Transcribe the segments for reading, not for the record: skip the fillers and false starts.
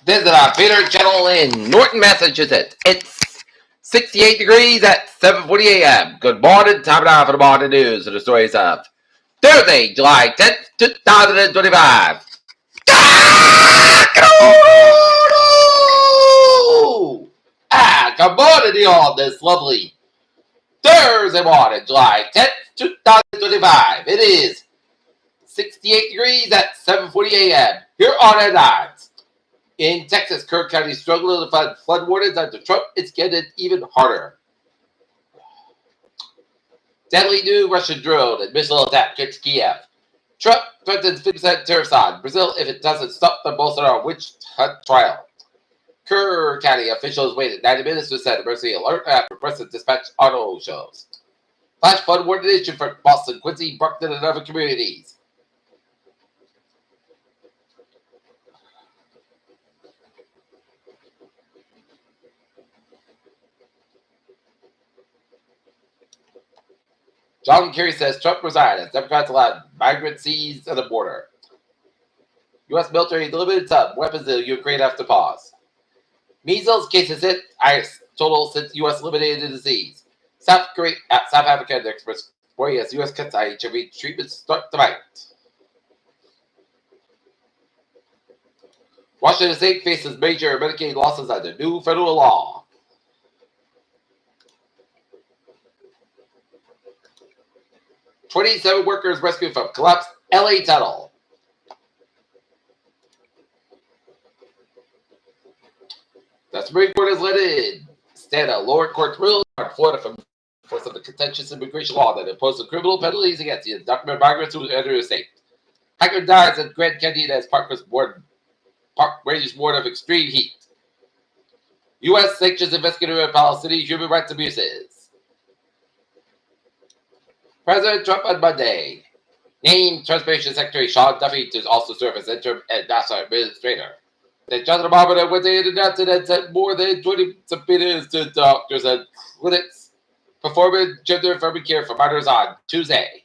This is our Peter Channel in Norton, Massachusetts. It's 68 degrees at 7:40 a.m. Good morning. Time now for the morning news and the stories of Thursday, July 10th, 2025. Good morning to you all this lovely Thursday morning, July 10th, 2025. It is 68 degrees at 7:40 a.m. Here are the headlines. In Texas, Kirk County is struggling to find flood warnings after Trump. It's getting even harder. Deadly new Russian drone and missile attack hits Kiev. Trump threatens 50% tariffs on Brazil if it doesn't stop the Bolsonaro witch hunt trial. Kerr County officials waited 90 minutes to set emergency alert after President dispatched auto shows. Flash flood warning issued for Boston, Quincy, Brockton, and other communities. John Kerry says Trump resigned as Democrats allowed migrant seized at the border. U.S. military limited some weapons to Ukraine after pause. Measles cases hit highest total since U.S. eliminated the disease. South Africa and experts worry as U.S. cuts HIV treatments start to bite. Washington State faces major Medicaid losses under new federal law. "27 workers rescued from collapsed LA tunnel." The Supreme Court has let in stand a lower court ruling on Florida for some of the contentious immigration law that imposes criminal penalties against the undocumented migrants who enter the state. Hiker dies at Grand Canyon as park ranges warned of extreme heat. U.S. sanctions investigator in Palestinian human rights abuses. President Trump on Monday named Transportation Secretary Sean Duffy to also serve as interim and NASA administrator. The Justice Department Wednesday announced it had sent more than 20 subpoenas to doctors and clinics performing gender affirming care for minors on Tuesday.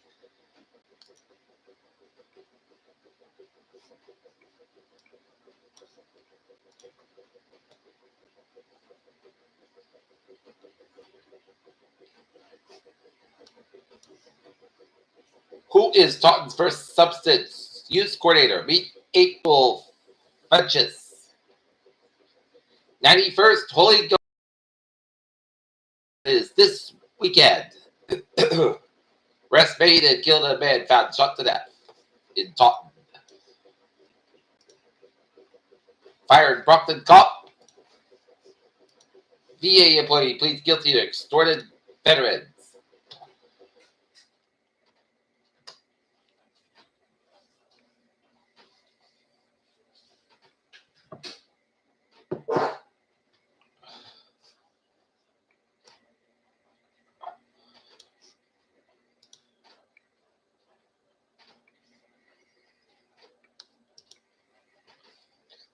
Who is Taunton's first substance use coordinator? Meet April Funches. 91st Holy Ghost is this weekend. Arrest made and killed a man found shot to death in Taunton. Fired Brockton cop. VA employee pleads guilty to extorted veterans.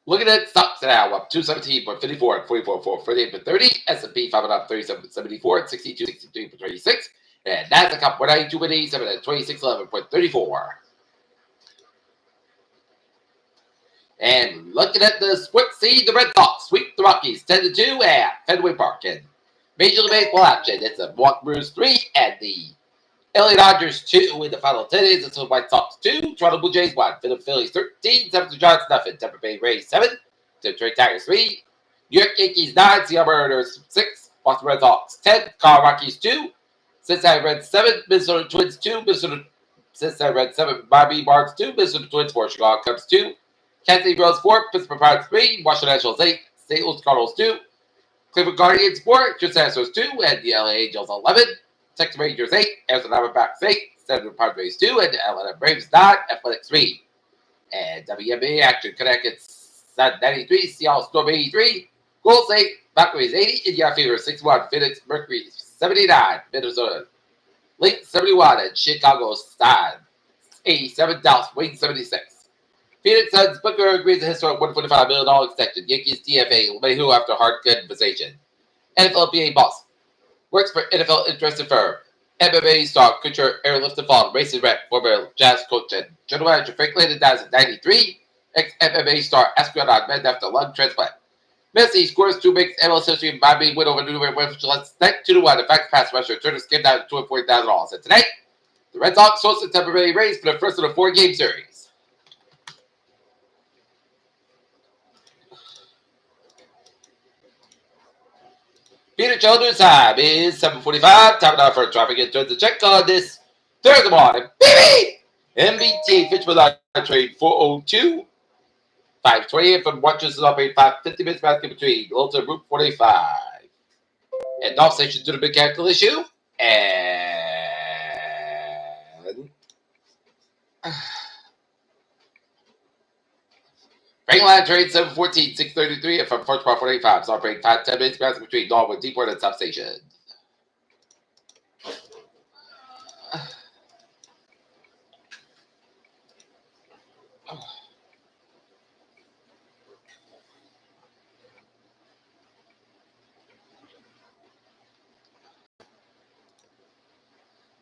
Looking at stocks now, up 217.54 at 44.4, 48.30. S&P 500 up 37.74 at 62.63.26. And Nasdaq up 192.87 at 26.11.34. And looking at the split seed, the Red Sox sweep the Rockies 10-2 at Fenway Park. And Major League Baseball action, it's a Walk Brewers 3 and the LA Dodgers 2 in the final 10 innings. It's the White Sox 2, Toronto Blue Jays 1, Philadelphia Phillies 13, 7 Giants nothing, Tampa Bay Rays 7, Detroit Tigers 3, New York Yankees 9, Seattle Mariners 6, Boston Red Sox 10, Colorado Rockies 2, Cincinnati Reds 7, Minnesota Twins 2, Cincinnati Reds 7, Miami Marlins 2, Minnesota Twins 4, Chicago Cubs 2, Kansas City Royals 4, Pittsburgh Pirates 3, Washington Nationals 8, St. Louis Cardinals 2, Cleveland Guardians 4, Houston Astros 2, and the LA Angels 11. Texas Rangers 8, Arizona Diamondbacks 8, San Diego Padres 2, and Atlanta Braves 9, Athletics 3. And WNBA action, Connecticut's 93, Seattle Storm 83, Golden State Valkyries 80, Indiana Fever 61, Phoenix Mercury 79, Minnesota Lynx 71, and Chicago Sky 87, Dallas Wings 76. Phoenix Suns Booker agrees to historic $145 million extension. Yankees DFA LeMahieu after hard conversation. NFL PA boss works for NFL interested firm. MMA star, couture, airlift and fall, racing rep, former Jazz coach, and general manager Frank Landon dies at 93. Ex-MMA star astronaut man after lung transplant. Messi scores 2 makes MLS history by being win over New England Patriots 2-1. The fact pass rusher turned his skin down to $240,000. And tonight, the Red Sox host the Tampa Bay Rays for the first of the 4-game series. Peter Children's time is 7:45. Time now for traffic and turns to check on this Thursday morning. Baby! MBTA Fitchburg line trade 402. 5:20 from watches up 5:50 minutes basket between Littleton Route 45 and North Station to the big capital issue. And Franklin trade 714, 633, and from First Bar 45. So break 5-10 minutes basket between Norwood, Deepwood, and Substation.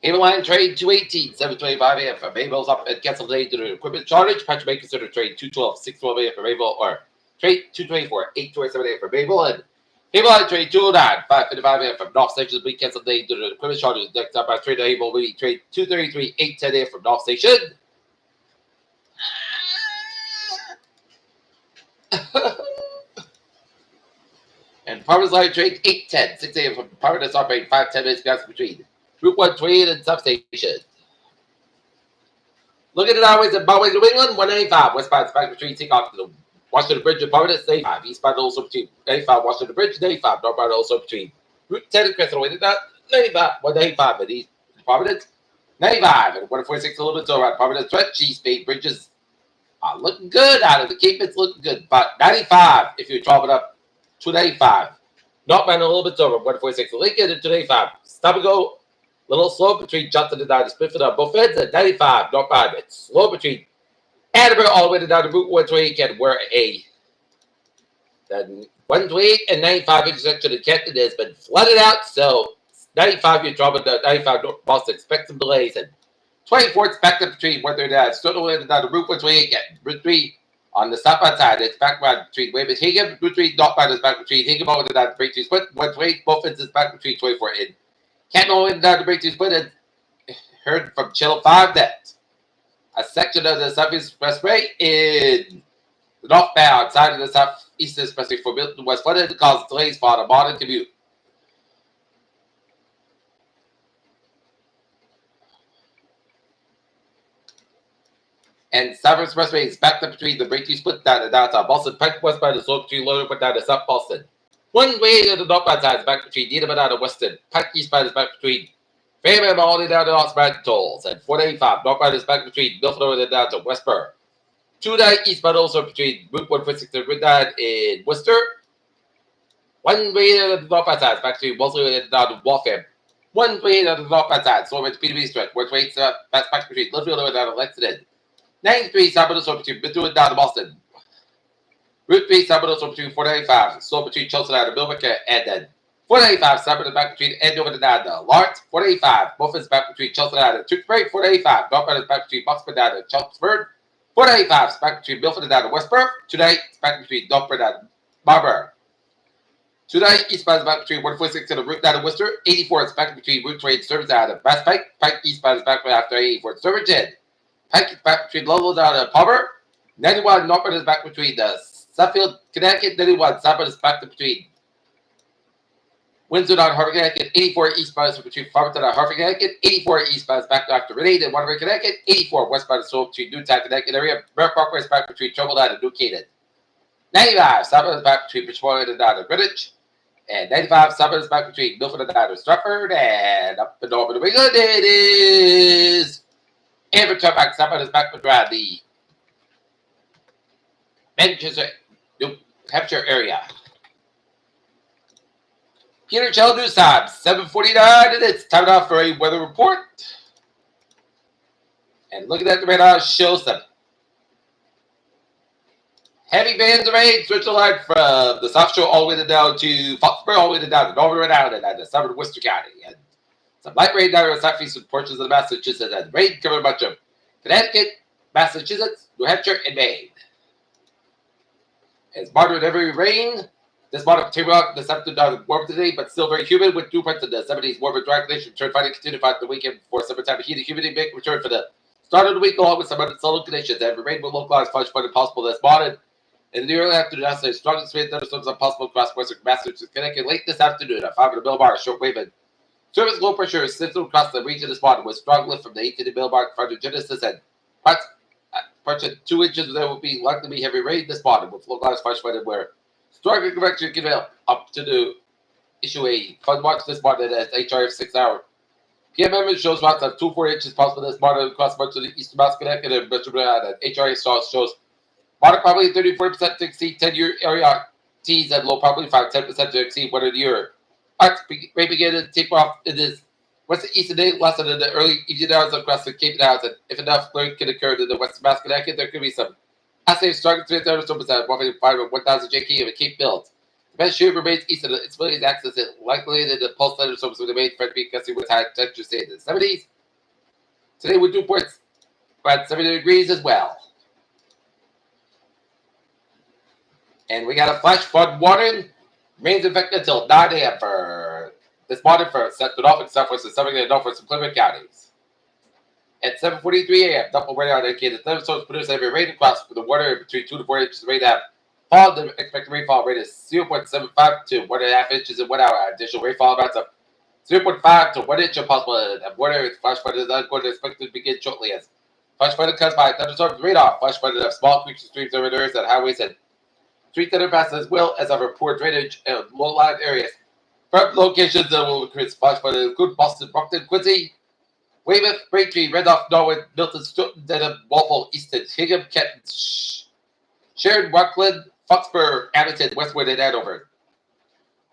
Able line trade 218, 725 AM from Mabel's up at Castle Day due to equipment shortage. Patch may consider trade 212, 612 AM from Mabel, or trade 224, 827 AM from Mabel, and Able line trade 209, 555 AM from North Station. We cancel day due to equipment shortage. Next up, I trade Able, we trade 233, 810 AM from North Station. And Parker's line trade 810, 6 AM from Parker that's operating 5-10 minutes gas between Route 128 and Substation. Look at the highways at Byway, New England, 195. Westbound back between take off to the Washington Bridge and Providence, 95. Eastbound also between 95, Washington Bridge, 95. Northbound also between Route 10 and Crystal, 95, 195 at East Providence, 95. And 146 a little bit over at Providence, Stretch, East Bay Bridges are looking good out of the Cape. It's looking good. But 95 if you're traveling up to 95. Northbound a little bit over, 146 Lincoln and 295. Stop and go. Little slow between Johnson and down to Smithfield on both ends at 95 northbound. It's slow between Attleboro all the way down to Route 128 and where the 128 and 95 intersection in Kenton has been flooded out. So 95 you're dropping to 95 North Boston. Expect some delays. And 24 it's backed up between 139. Still all the way down to Route 128 and Route 3 on the southbound side. It's back around between Weymouth Hingham. Route 3 northbound is back between Hingham all the way down to Breakthrough Split. 128 both ends is back between 24 and Can't know when down to Breakthrough Split and heard from Channel 5 that a section of the Southeast Expressway in the northbound side of the Southeastern Expressway for Milton was flooded to cause delays for the modern commute. And Southern Expressway is backed up between the Breakthrough Split down to downtown Boston, Pike westbound and Slope Street loaded down to South Boston. One way to the northbound side is back between Needham and down to Weston. Pike eastbound is back between Fairman all the way down to Oxford Tolls. And 485 northbound is back between Milford and down to Westboro. 29 eastbound also between Route 146 and Route 9 in Worcester. One way to the northbound side is back between Wellesley and down to Waltham. One way to the northbound side, so it's Peterby Stretch. One way that's back between Litchfield and down to Lexington. 93 southbound also between Methuen and down to Boston. Route 3 southbound also between 495, so between Chelsea and Millbrook, and then 495 southbound back between Andover and down to Lawrence. 485 both is back between Chelsea and Tewksbury. 485 northbound is back between Buxton and to Chelmsford. 485 is back between Milford and down to Westboro. Tonight it's back between Northford and Marlborough. Tonight eastbound is back between 146 and the Route 9 to Worcester. 84 is back between Route 28 Service down to Bass Pike. Pike eastbound is back after 84 Surbiton. Pike is back between Ludlow down to Palmer. 91 northbound is back between the Suffield, Connecticut. 91 southbound is back between Windsor down Harvard, Connecticut. 84 eastbound is between Farmington and Harvard, Connecticut. 84 eastbound is back after Renee and Waterbury, Connecticut. 84 westbound is sold between Newtown, Connecticut area. Merrick Parkway is back between Trumbull and New Canaan. 95 southbound is back between Bridgeport and down to Greenwich. And 95 southbound is back between Milford and down to Stratford. And up and over New England it is Amber Turnback southbound is back around the Manchester, New Hampshire area. Peter Chell News Time, 7:49, and it's time now for a weather report. And looking at the radar shows some heavy bands of rain switch the line from the South Shore all the way down to Foxborough, all the way down to Northern Rhode Island and the southern Worcester County. And some light rain down in the southeastern portions of the Massachusetts and rain covering much of Connecticut, Massachusetts, New Hampshire, and Maine. It's moderate heavy rain. This morning, Table Rock this afternoon warm today, but still very humid with dew points in the 70s. Warm and dry conditions. Return Friday, continue find the weekend before summertime. Heat and humidity make return for the start of the week, along with some unsettled conditions. Heavy rain will localize flash flooding possible this morning. In the early afternoon, I say strongest wind thunderstorms are possible across western Massachusetts, Connecticut late this afternoon at 5 millbar, short wave and surface low pressure is central across the region this morning with strong lift from the 18 millbar front of Genesis and parts of 2 inches. There will be likely to be heavy rain this morning with localized flash flooding where stronger convection can help up to the issue a fun watch this morning at HRF 6 hour. PMM shows watts of 2 4 inches possible this morning across much of the eastern Mass Connecticut and Metro and HRF shows water probably 34% to exceed 10-year area T's and low probably 5-10% to exceed 1 year. Arcs may begin to taper off in this west eastern day lesson in the early evening hours across the Cape Towns, and if enough clearing can occur in the western Mass Connecticut, there could be some assay strong to thunderstorms at 1,500 JK of a Cape build. The best shape remains east of the its ability to access it, likely that the pulse thunderstorms will remain friendly because with high temperature stay in the 70s. Today with dew points about 70 degrees as well. And we got a flash flood warning. Rains effect until 9 a.m. for this morning for Central Norfolk, Southwest, and Southern Norfolk and Plymouth counties. At 7:43 a.m., Doppler radar indicated that thunderstorms produce heavy rain across the water between 2 to 4 inches of rain have fallen. The expected rainfall rate is 0.75 to 1.5 inches in 1 hour. Additional rainfall amounts of 0.5 to 1 inch are possible. And water flash flood is not going to expect to begin shortly as flash flood comes by thunderstorms radar. Flash flood have small creeks and streams over areas and highways and street thunder passes as well as over poor drainage and low-lying areas. From locations that will increase flash flood include Boston, Brockton, Quincy, Weymouth, Braintree, Randolph, Norwood, Milton, Stoughton, Dedham, Walpole, Easton, Hingham, Kenton, Sharon, Rockland, Foxborough, Abington, Westwood, and Andover.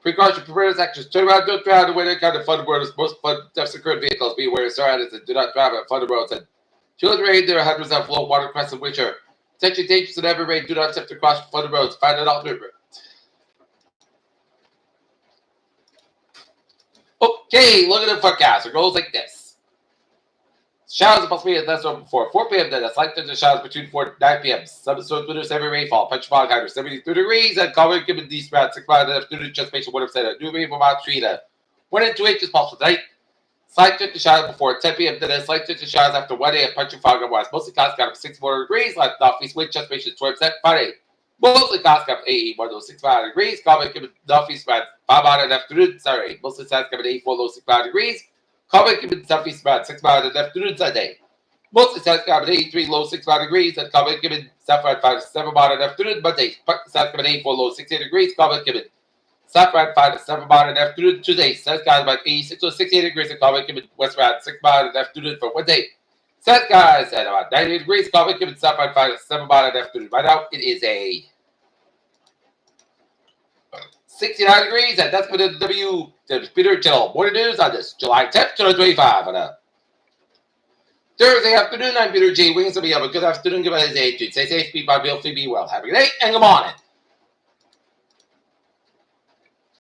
Precaution preparedness actions. Turn around, don't drive the way they kind of flooded roads. Most flood deaths occur in vehicles. Be aware of surroundings and do not drive at flooded roads. And children rain, there are hundreds of low water crossing which are potentially dangerous in heavy rain. Do not attempt to cross flooded roads. Find an alternate route. Okay, look at the forecast. It goes like this. Showers are possibly at less over before 4 p.m. Then a slight thunderstorm showers between 4 and 9 p.m. Some storms produce heavy rainfall. Punch fog higher 73 degrees and common given these spreads 6 miles and afternoon just make 1%. A new rainfall amount 3 to 1 and 2 inches possible tonight. Slight thunderstorm showers before 10 p.m. Then a slight thunderstorm showers after 1 a.m. Punch fog on west. Mostly clouds got up 64 degrees. Light northeast wind just makes 20% Friday. Mostly clouds got up 81 low 65 degrees. Common given northeast winds 5 miles in the afternoon. Sorry, mostly clouds got 84 low 65 degrees. Common given southeast winds 6 miles in the afternoon Sunday. Mostly south coming 83 low 65 degrees and common given southward 5 to 7 mile in the afternoon. Monday, south coming 84 low 68 degrees. Common given southward 5 to 7 mile in the afternoon. Tuesday, south guys about 86 to 68 degrees and common given westward 6 mile in the afternoon for Wednesday. South guys at about 90 degrees. Common given southward 5 to 7 mile in the afternoon. Right now, it is a 69 degrees, and that's for the Peter Channel Morning News on this July 10th, 2025. On a Thursday afternoon, I'm Peter J. Wiggins. So we have a good afternoon. Goodbye, day. Stay safe, be well, be well. Have a good day, and good morning.